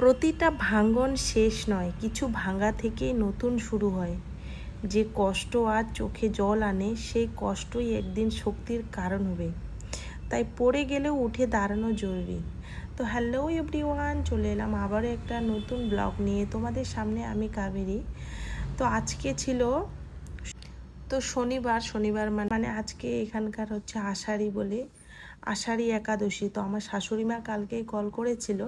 প্রতিটা ভাঙন শেষ নয়, কিছু ভাঙা থেকেই নতুন শুরু হয়। যে কষ্ট আজ চোখে জল আনে, সেই কষ্টই একদিন শক্তির কারণ হবে। তাই পড়ে গেলেও উঠে দাঁড়ানো জরুরি। তো হ্যালো এভরিওয়ান, চলে এলাম আবারও একটা নতুন ব্লগ নিয়ে তোমাদের সামনে। আমি কাবেরী। তো আজকে ছিল শনিবার মানে আজকে এখানকার হচ্ছে আষাঢ়ি বলে, আষাঢ়ি একাদশী। তো আমার শাশুড়ি মা কালকেই কল করেছিল।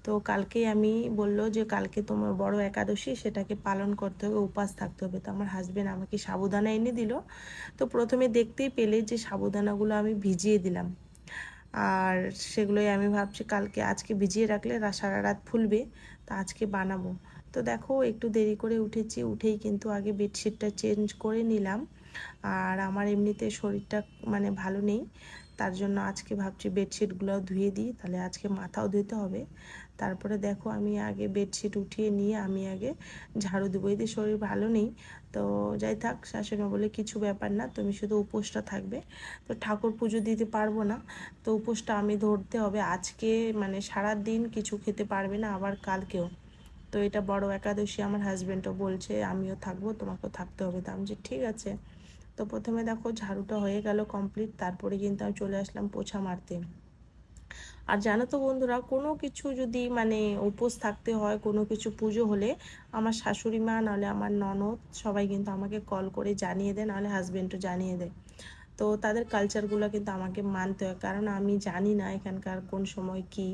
তো কালকেই আমি বললো যে কালকে তোমার বড় একাদশী, সেটাকে পালন করতে হবে, উপাস থাকতে হবে। তো আমার হাজবেন্ড আমাকে সাবুদানা এনে দিল। তো প্রথমে দেখতেই পেলে যে সাবুদানাগুলো আমি ভিজিয়ে দিলাম, আর সেগুলোই আমি ভাবছি আজকে ভিজিয়ে রাখলে সারা রাত ফুলবে, তা আজকে বানাবো। তো দেখো একটু দেরি করে উঠেছি, উঠেই কিন্তু আগে বেডশিটটা চেঞ্জ করে নিলাম। আর আমার এমনিতে শরীরটা মানে ভালো নেই, তার জন্য আজকে ভাবছি বেডশিটগুলো ধুয়ে দিই, তাহলে আজকে মাথাও ধুতে হবে। তারপরে দেখো আমি আগে বেডশিট উঠিয়ে নিয়ে আমি আগে ঝাড়ু দেবো। এদের শরীর ভালো নেই, তো যাই থাক, শাশুড়ি মা বলে কিছু ব্যাপার না, তুমি শুধু উপোসটা থাকবে। তো ঠাকুর পুজো দিতে পারবো না, তো উপোসটা আমি ধরতে হবে আজকে, মানে সারা দিন কিছু খেতে পারবে না, আবার কালকেও। তো এটা বড় একাদশী, আমার হাজব্যান্ডও বলছে আমিও থাকবো, তোমাকেও থাকতে হবে। তো আমি যে ঠিক আছে। তো প্রথমে দেখো ঝাড়ুটা হয়ে গেল কমপ্লিট, তারপরে কিন্তু আমি চলে আসলাম পোছা মারতে। আর জানো তো বন্ধুরা, কোনো কিছু যদি মানে উপোস থাকতে হয়, কোনো কিছু পুজো হলে আমার শাশুড়ি মা নাহলে আমার ননদ সবাই কিন্তু আমাকে কল করে জানিয়ে দেয়, নাহলে হাজব্যান্ডও জানিয়ে দেয়। তো তাদের কালচারগুলো কিন্তু আমাকে মানতে হয়, কারণ আমি জানি না এখানকার কোন সময় কি।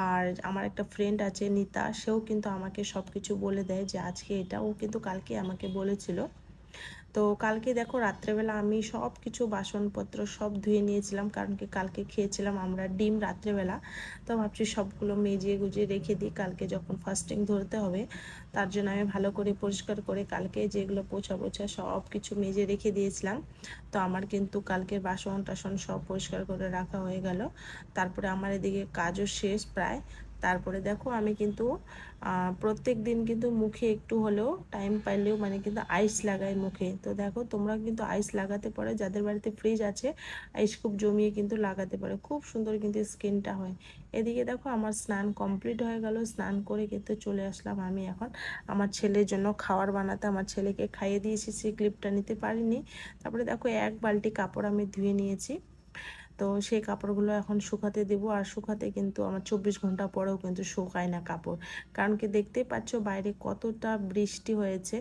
আর আমার একটা ফ্রেন্ড আছে নিতা, সেও কিন্তু আমাকে সব কিছু বলে দেয় যে আজকে এটা, ও কিন্তু কালকে আমাকে বলেছিল। তো কালকে দেখো রাত্রেবেলা আমি সব কিছু বাসনপত্র সব ধুয়ে নিয়েছিলাম, কারণ কি কালকে খেয়েছিলাম আমরা ডিম রাত্রেবেলা। তো ভাবছি সবগুলো মেজিয়ে গুজিয়ে রেখে দিই, কালকে যখন ফাস্টিং ধরতে হবে তার জন্য আমি ভালো করে পরিষ্কার করে কালকে যেগুলো পোছা পোছা সব কিছু মেজে রেখে দিয়েছিলাম। তো আমার কিন্তু কালকের বাসন টাসন সব পরিষ্কার করে রাখা হয়ে গেল। তারপরে আমার এদিকে কাজও শেষ প্রায়। তারপরে দেখো আমি কিন্তু প্রত্যেক দিন কিন্তু মুখে একটু হলেও টাইম পাইলেও মানে কিন্তু আইস লাগাই মুখে। তো দেখো তোমরা কিন্তু আইস লাগাতে পারো, যাদের বাড়িতে ফ্রিজ আছে আইস খুব জমিয়ে কিন্তু লাগাতে পারো, খুব সুন্দর কিন্তু স্কিনটা হয়। এদিকে দেখো আমার স্নান কমপ্লিট হয়ে গেল, স্নান করে কিন্তু চলে আসলাম আমি এখন আমার ছেলের জন্য খাবার বানাতে। আমার ছেলেকে খাইয়ে দিয়েছি, সেই ক্লিপটা নিতে পারিনি। তারপরে দেখো এক বালতি কাপড় আমি ধুয়ে নিয়েছি। তো সেই কাপড়গুলো এখন শুকাতে দেব। আর শুকাতে কিন্তু আমার 24 ঘন্টা পরেও কিন্তু শুকায় না কাপড়, কারণ কি দেখতেই পাচ্ছ বাইরে কতটা বৃষ্টি হয়েছে।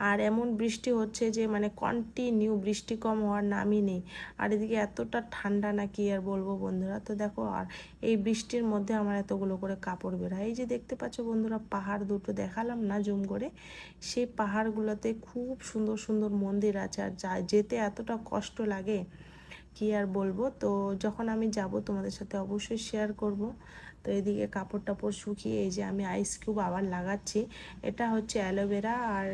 আর এমন বৃষ্টি হচ্ছে যে মানে কন্টিনিউ, বৃষ্টি কম হওয়ার নামই নেই। আর এদিকে এতটা ঠান্ডা না কি আর বলবো বন্ধুরা। তো দেখো আর এই বৃষ্টির মধ্যে আমার এতগুলো করে কাপড় বেরোয়। এই যে দেখতে পাচ্ছ বন্ধুরা, পাহাড় দুটো দেখালাম না জুম করে, সেই পাহাড়গুলোতে খুব সুন্দর সুন্দর মন্দির আছে। আর যেতে এতটা কষ্ট লাগে কি আর বলবো। তো যখন আমি যাব তোমাদের সাথে অবশ্যই শেয়ার করব। তো এদিকে কাপড় টাপড় শুকিয়ে এই যে আমি আইস কিউব আবার লাগাচ্ছি। এটা হচ্ছে অ্যালোভেরা আর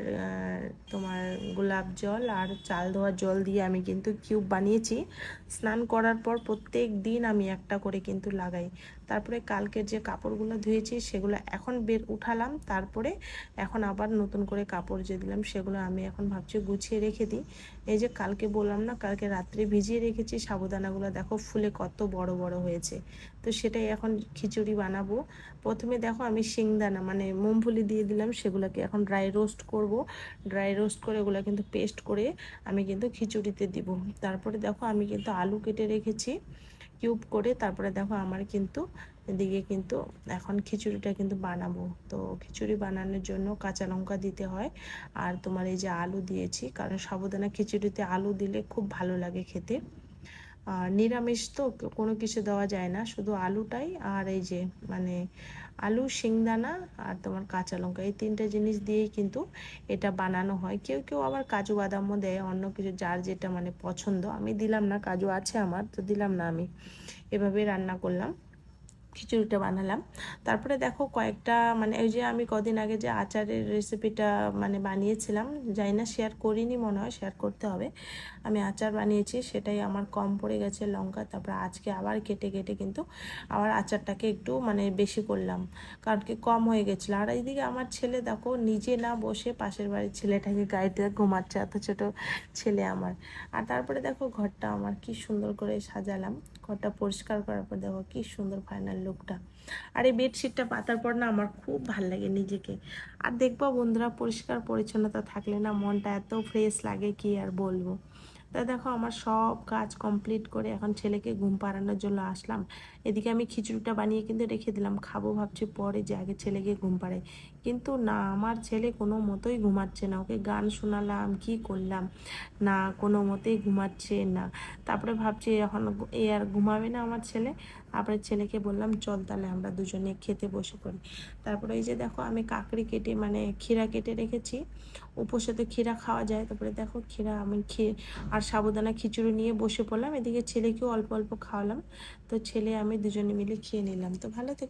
তোমার গোলাপ জল আর চাল ধোয়ার জল দিয়ে আমি কিন্তু কিউব বানিয়েছি। স্নান করার পর প্রত্যেক দিন আমি একটা করে কিন্তু লাগাই। তারপরে কালকের যে কাপড়গুলো ধুয়েছি সেগুলো এখন উঠালাম, তারপরে এখন আবার নতুন করে কাপড় যে দিলাম সেগুলো আমি এখন ভাবছি গুছিয়ে রেখে দিই। এই যে কালকে বললাম না, কালকে রাত্রে ভিজিয়ে রেখেছি সাবুদানাগুলো, দেখো ফুলে কত বড় বড় হয়েছে। তো সেটাই এখন খিচুড়ি বানাবো। প্রথমে দেখো আমি শিংদানা মানে মুংফলি দিয়ে দিলাম, সেগুলোকে এখন ড্রাই রোস্ট করব। ড্রাই রোস্ট করে ওগুলো কিন্তু পেস্ট করে আমি কিন্তু খিচুড়িতে দিব। তারপরে দেখো আমি কিন্তু আলু কেটে রেখেছি কিউব করে। তারপরে দেখো আমার কিন্তু এদিকে কিন্তু এখন খিচুড়িটা কিন্তু বানাবো। তো খিচুড়ি বানানোর জন্য কাঁচা লঙ্কা দিতে হয়, আর তোমার এই যে আলু দিয়েছি, কারণ সাবুদানা খিচুড়িতে আলু দিলে খুব ভালো লাগে খেতে। আর নিরামিষ তো কোনো কিছু দেওয়া যায় না, শুধু আলুটাই আর এই যে মানে আলু, শিংদানা আর তোমার কাঁচা লঙ্কা, এই তিনটে জিনিস দিয়েই কিন্তু এটা বানানো হয়। কেউ কেউ আবার কাজু বাদামও দেয়, অন্য কিছু যার যেটা মানে পছন্দ। আমি দিলাম না, কাজু আছে আমার তো দিলাম না, আমি এভাবে রান্না করলাম, খিচুড়িটা বানালাম। তারপরে দেখো কয়েকটা মানে ওই যে আমি কদিন আগে যে আচারের রেসিপিটা মানে বানিয়েছিলাম, জানি না শেয়ার করিনি, মনে হয় শেয়ার করতে হবে। আমি আচার বানিয়েছি, সেটাই আমার কম পড়ে গেছে লঙ্কা। তারপরে আজকে আবার কেটে কেটে কিন্তু আবার আচারটাকে একটু মানে বেশি করলাম, কারণ কি কম হয়ে গেছিলো। আর এইদিকে আমার ছেলে দেখো নিজে না বসে পাশের বাড়ির ছেলেটাকে গাড়িতে ঘুমাচ্ছে, এত ছোটো ছেলে আমার। আর তারপরে দেখো ঘরটা আমার কি সুন্দর করে সাজালাম, ঘরটা পরিষ্কার করার পর দেখো কি সুন্দর ফাইনাল লুকটা। আর এই বেডশিটটা পাতার পর না আমার খুব ভাল লাগে নিজেকে। আর দেখবো বন্ধুরা, পরিষ্কার পরিচ্ছন্নতা থাকলে না মনটা এত ফ্রেশ লাগে কি আর বলবো। তা দেখো আমার সব কাজ কমপ্লিট করে এখন ছেলেকে ঘুম পাড়ানোর জন্য আসলাম। এদিকে আমি খিচুড়িটা বানিয়ে কিন্তু রেখে দিলাম, খাবো ভাবছি পরে, যে আগে ছেলেকে ঘুম পাড়াই। কিন্তু না, আমার ছেলে কোনো মতোই ঘুমাচ্ছে না। ওকে গান শোনালাম, কি করলাম, না কোনো মতেই ঘুমাচ্ছে না। তারপরে ভাবছি এখন এ আর ঘুমাবে না আমার ছেলে। তারপরে ছেলেকে বললাম চল তাহলে আমরা দুজনে খেতে বসে পড়ি। তারপরে এই যে দেখো আমি কাকড়ি কেটে মানে ক্ষীরা কেটে রেখেছি, উপোসে তো ক্ষীরা খাওয়া যায়। তারপরে দেখো ক্ষীরা আমি আর সাবুদানা খিচুড়ি নিয়ে বসে পড়লাম, এদিকে ছেলেকেও অল্প অল্প খাওয়ালাম। তো ছেলে আমি দুজনে মিলে খেয়ে নিলাম। তো ভালো থেকে